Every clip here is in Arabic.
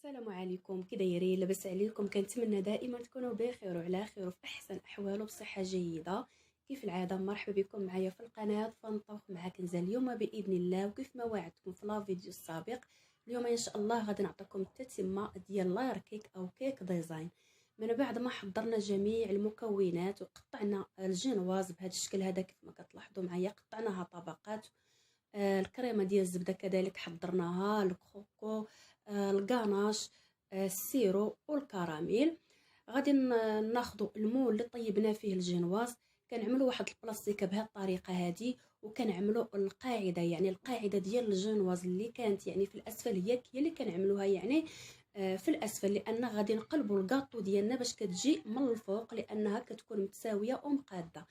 السلام عليكم، كي دايرين؟ لاباس عليكم؟ كنتمنى دائما تكونوا بخير وعلى خير وفي احسن احوال وبصحه جيده. كيف العاده مرحبا بكم معايا في القناه فنطوح مع كنزه اليوم باذن الله. وكيف ما وعدتكم في لا فيديو السابق، اليوم ان شاء الله غادي نعطيكم التتمه ديال لاير كيك او كيك ديزاين. من بعد ما حضرنا جميع المكونات وقطعنا الجينواز بهذا الشكل هذا كيف ما كتلاحظوا معايا، قطعناها طبقات. الكريمه ديال الزبده كذلك حضرناها، الكروكو، الكاناش، السيرو والكراميل. غادي ناخذوا المول اللي طيبنا فيه الجينواز، كنعملوا واحد البلاستيكه بهذه الطريقه هذه، وكنعملوا القاعده، يعني القاعده ديال الجينواز اللي كانت يعني في الاسفل هي اللي كنعملوها يعني في الاسفل، لان غادي نقلبوا الكاطو ديالنا باش كتجي من الفوق لانها كتكون متساويه ومقاده.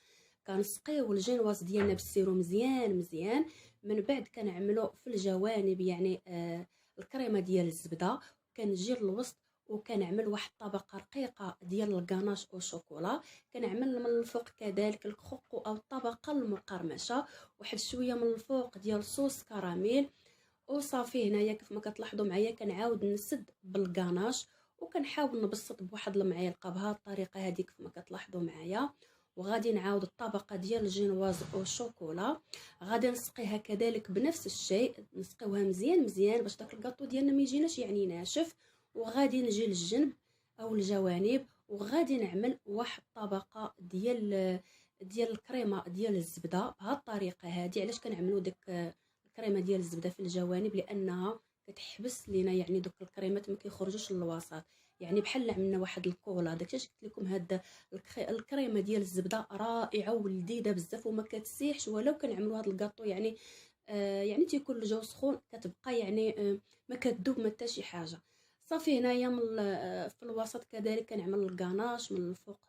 كنسقيو الجينواز ديالنا بالسيرو مزيان مزيان. من بعد كنعملو في الجوانب يعني الكريمه ديال الزبده، كنجي للوسط وكنعمل واحد الطبقه رقيقه ديال الكاناش او شوكولا. كنعمل من الفوق كذلك الكروكو او الطبقه المقرمشه، واحد شويه من الفوق ديال صوص كراميل. وصافي هنايا كيف ما كتلاحظوا معايا كنعاود نسد بالكاناش، وكنحاول نبسط بواحد المعلقه بهذه الطريقه هذه كيف ما كتلاحظوا معايا. وغادي نعاود الطبقه ديال الجينواز او الشوكولا، غادي نسقيها كذلك بنفس الشيء، نسقيوها مزيان مزيان باش داك الكاطو ديالنا ما يجيناش يعني ناشف. وغادي نجي للجنب او الجوانب وغادي نعمل واحد الطبقه ديال الكريمه ديال الزبده بهذه الطريقه هذه. علاش كنعملوا ديك الكريمه ديال الزبده في الجوانب؟ لانها كتحبس لينا يعني دوك الكريمات ما كيخرجوش للوسط، يعني بحال عملنا واحد الكولا. داكشي قلت لكم، هاد الكريمه ديال الزبده رائعه ولذيذه بزاف وما كتسيحش، ولو كنعملوا هاد الكاطو يعني يعني تيكون الجو سخون كتبقى يعني ما كتذوب ما حتى شي حاجه. صافي هنايا من في الوسط كذلك كنعمل الكاناش من الفوق،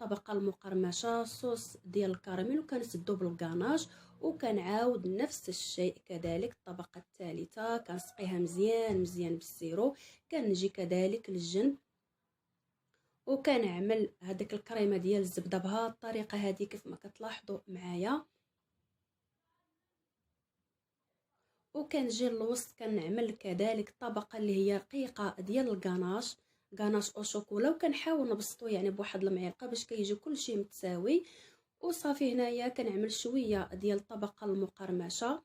الطبقه المقرمشه صوص ديال الكراميل، وكنسدو بالكاناش. وكنعاود نفس الشيء كذلك الطبقه الثالثه كنسقيها مزيان مزيان بالسيرو. كنجي كذلك للجنب وكنعمل هذيك الكريمه ديال الزبده بهذه الطريقه هذه كيف ما كتلاحظوا معايا. وكنجي للوسط كنعمل كذلك الطبقه اللي هي رقيقه ديال الكاناش، كاناش او شوكولا، وكنحاول نبسطو يعني بواحد المعلقه باش كيجي كلشي متساوي. وصافي هنايا كنعمل شويه ديال الطبقه المقرمشه،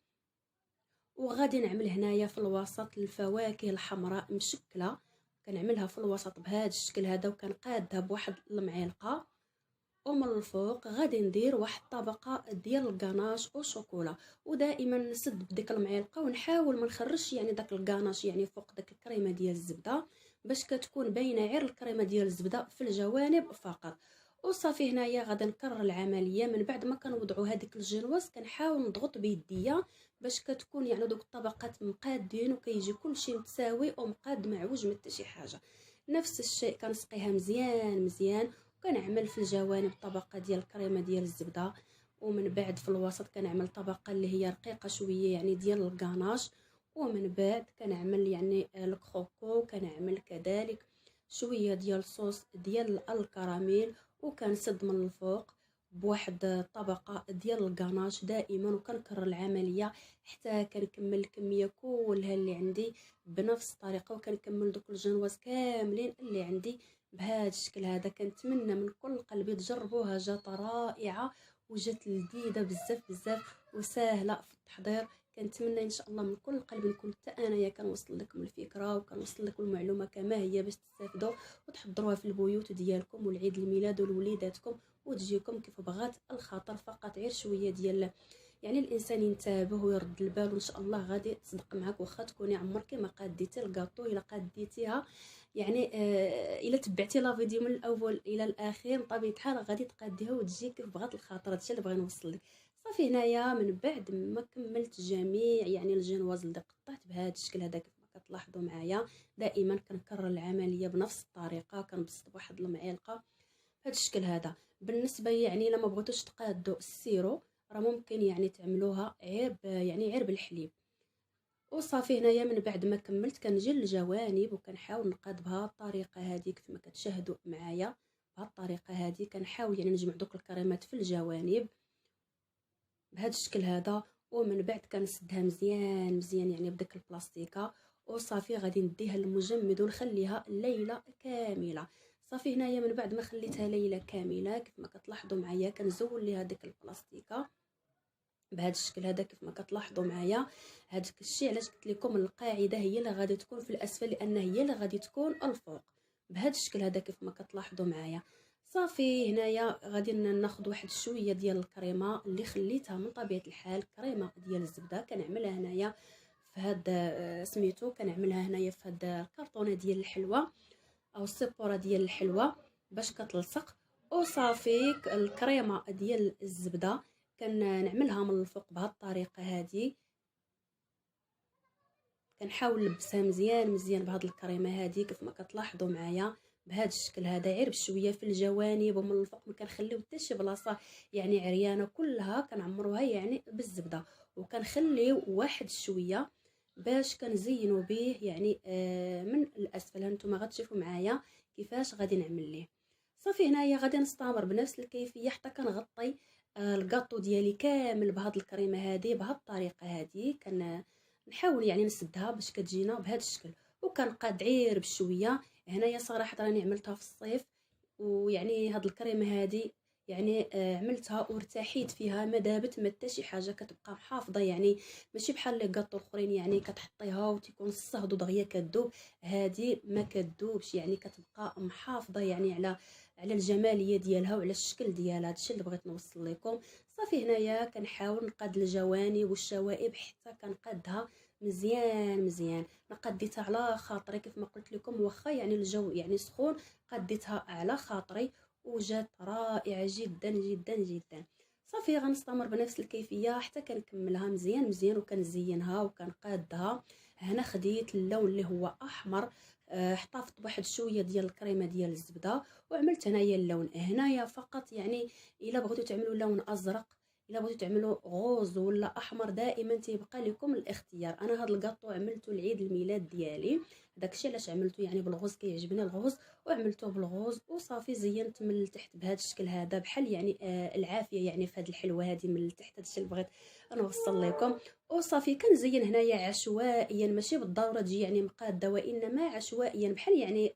وغادي نعمل هنايا في الوسط الفواكه الحمراء مشكله، كنعملها في الوسط بهذا الشكل هذا وكنقادها بواحد المعلقه. ومن الفوق غادي ندير واحد الطبقه ديال الكاناش او شوكولا، ودائما نسد بديك المعلقه ونحاول ما نخرجش يعني داك الكاناش يعني فوق داك الكريمه ديال الزبده، باش كتكون باينه غير الكريمه ديال الزبده في الجوانب فقط. وصافي هنايا غادي نكرر العمليه. من بعد ما كنوضعوا هذيك الجينواز كنحاول نضغط بيديا باش كتكون يعني دوك الطبقات مقادين وكيجي كلشي متساوي ومقاد معوج ما حتى شي حاجه. نفس الشيء كنسقيها مزيان مزيان، وكنعمل في الجوانب طبقه ديال الكريمه ديال الزبده. ومن بعد في الوسط كنعمل طبقه اللي هي رقيقه شويه يعني ديال الكاناش. ومن بعد كنعمل يعني الكروكو، كنعمل كذلك شويه ديال صوص ديال الكراميل، وكنسد من الفوق بواحد الطبقه ديال الكاناش دائما، وكنكرر العمليه حتى كنكمل الكميه كلها اللي عندي بنفس الطريقه، وكنكمل دوك الجنواز كاملين اللي عندي بهذا الشكل هذا. كنتمنى من كل قلبي تجربوها، جات رائعه وجات لذيذه بزاف بزاف وسهله في التحضير. كنتمنى ان شاء الله من كل قلبي نكون حتى انايا كنوصل لكم الفكره وكنوصل لكم المعلومه كما هي باش تستافدوا وتحضروها في البيوت ديالكم والعيد الميلاد لوليداتكم وتجيكم كيف بغات الخاطر. فقط غير شويه ديال يعني الانسان ينتبه ويرد البال، وان شاء الله غادي تصدق معك. واخا تكوني عمرك ما قاديتي الكاطو، الا قاديتيها يعني الا تبعتي لا فيديو من الاول الى الاخير بطبيعه الحال غادي تقاديها وتجي كيف بغات الخاطر. هادشي اللي بغي نوصل لك. صافي هنايا من بعد ما كملت جميع يعني الجينواز اللي قطعت بهذا الشكل هذا كيف ما كتلاحظوا معايا، دائما كنكرر العمليه بنفس الطريقه، كنبسط بواحد المعلقه بهذا الشكل هذا. بالنسبه يعني الا ما بغيتوش تقادوا السيرو راه ممكن يعني تعملوها غير يعني غير بالحليب. وصافي هنايا من بعد ما كملت كنجي للجوانب وكنحاول نقاد بهذه الطريقه هذه كيف ما كتشاهدوا معايا. بهذه الطريقه هذه كنحاول يعني نجمع دوك الكريمات في الجوانب بهذا الشكل هذا. ومن بعد كنسدها مزيان مزيان يعني بداك البلاستيكه، وصافي غادي نديها للمجمد ونخليها ليله كامله. صافي هنايا من بعد ما خليتها ليله كامله كيف ما كتلاحظوا معايا كنزول ليها ديك البلاستيكه بهذا الشكل هذا كيف ما كتلاحظوا معايا. هذاك الشيء علاش قلت لكم القاعده هي اللي غادي تكون في الاسفل لان هي اللي غادي تكون الفوق بهذا الشكل هذا كيف ما كتلاحظوا معايا. صافي هنايا غادي ناخذ واحد شويه ديال الكريمه اللي خليتها من طبيعه الحال كريمه ديال الزبده كنعملها هنايا في هذا سميتو كنعملها هنايا في هذا الكرتونه ديال الحلوه او السبوره ديال الحلوه باش كتلصق. وصافي الكريمه ديال الزبده كنعملها من الفوق بهذه الطريقه هذه كنحاول نلبسها مزيان مزيان بهذه الكريمه هذه كيف ما كتلاحظوا معايا بهذا الشكل هذا غير بشويه في الجوانب ومن الفوق ما كنخليو حتى شي بلاصه يعني عريانه كلها كنعمروها يعني بالزبده وكنخليو واحد شويه باش كنزينوا به يعني من الاسفل. هانتوما غتشوفوا معايا كيفاش غادي نعمل ليه. صافي هنايا غادي نستمر بنفس الكيفيه حتى كنغطي الكاطو ديالي كامل بهاد الكريمه هذه بهاد الطريقه هذه نحاول يعني نسدها باش كتجينا بهذا الشكل وكنقاد عير بشويه. هنايا صراحه راني عملتها في الصيف ويعني هاد الكريمه هذه يعني عملتها وارتحيت فيها ما دابت ما حتى شي حاجه كتبقى محافظه يعني ماشي بحال لي كاطو الاخرين يعني كتحطيها وتيكون الصهد دغيا كذوب. هذه ما كذوبش يعني كتبقى محافظه يعني على الجماليه ديالها وعلى الشكل ديالها. هادشي اللي بغيت نوصل لكم. صافي هنايا كنحاول نقاد الجوانب والشوائب حتى كنقادها مزيان مزيان. ما قديتها على خاطري كيف ما قلت لكم واخا يعني الجو يعني سخون قديتها على خاطري وجات رائعه جدا جدا جدا. صافي غنستمر بنفس الكيفيه حتى كنكملها مزيان مزيان وكنزينها وكنقادها. هنا خديت اللون اللي هو احمر احتفظت بواحد شويه ديال الكريمه ديال الزبده وعملت هنايا اللون هنايا فقط يعني الا بغيتوا تعملوا لون ازرق الا بغيتوا تعملوا غوز ولا احمر دائما تيبقى لكم الاختيار. انا هذا الكاطو عملته لعيد الميلاد ديالي داكشي علاش عملته يعني بالغوز كيعجبني الغوز وعملته بالغوز وصافي زينت من التحت بهذا الشكل هذا بحال يعني العافيه يعني في هذه الحلوه هذه من التحت. هذا الشيء اللي بغيت نوصل لكم. وصافي كنزين هنايا عشوائيا ماشي بالضروره تجي يعني مقاده وانما عشوائيا بحال يعني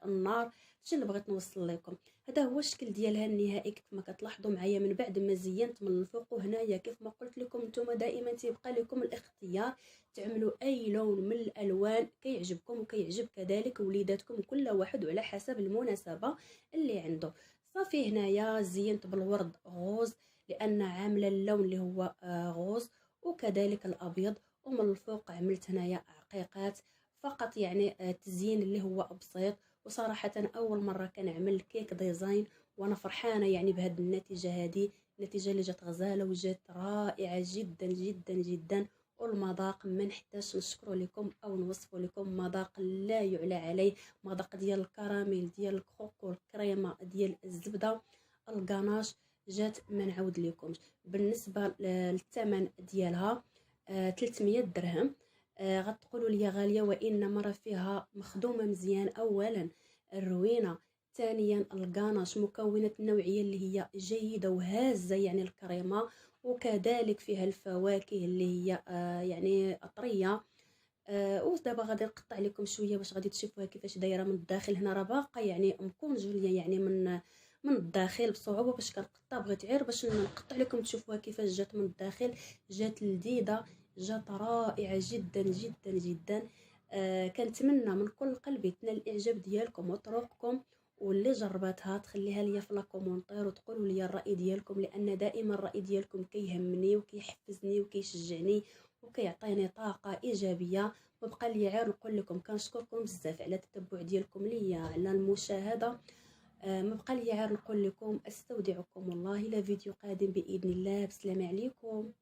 النار. هادشي اللي بغيت نوصل لكم. هذا هو الشكل ديالها النهائي كيف ما كتلاحظوا معايا من بعد ما زينت من الفوق. وهنايا كيف ما قلت لكم نتوما دائما تيبقى لكم الاختيار تعملوا اي لون من الالوان كيعجبكم وكيعجب كذلك وليداتكم كل واحد وعلى حسب المناسبه اللي عنده. صافي هنايا زينت بالورد غوز لان عامله اللون اللي هو غوز وكذلك الابيض ومن الفوق عملت هنايا عقيقات فقط يعني تزيين اللي هو بسيط. وصراحه اول مره كنعمل كيك ديزاين وانا فرحانه يعني بهذه النتيجه. هذه النتيجه اللي جات غزاله وجات رائعه جدا جدا جدا. والمذاق ما نحتاج نشكروا لكم او نوصفوا لكم مذاق لا يعلى عليه. مذاق ديال الكراميل ديال الكروكو الكريمه ديال الزبده الغاناش جات ما نعاود لكمش. بالنسبه للثمن ديالها 300 درهم. غتقولوا لي غاليه وانما راه فيها مخدومه مزيان. اولا الروينه ثانيا الغاناش مكونات النوعيه اللي هي جيده وهازه يعني الكريمه وكذلك فيها الفواكه اللي هي يعني طريه. ودابا غادي نقطع لكم شويه باش غادي تشوفوها كيفاش دايره من الداخل. هنا راه باقا يعني مكونجوليه يعني من الداخل بصعوبه باش كنقطع بغيت غير باش نقطع لكم تشوفوها كيفاش جات من الداخل. جات لذيذه جات رائعه جدا جدا جدا. كنتمنى من كل قلبي تنال الاعجاب ديالكم وطرقكم واللي جرباتها تخليها ليا في لاكومونطير وتقولوا لي الراي ديالكم لان دائما الراي ديالكم كيهمني وكيحفزني وكيشجعني وكيعطيني طاقه ايجابيه. وبقى لي غير نقول لكم كنشكركم بزاف على التتبع ديالكم ليا على المشاهده. ما بقى لي غير نقول لكم استودعكم الله الى فيديو قادم باذن الله. بسلام عليكم.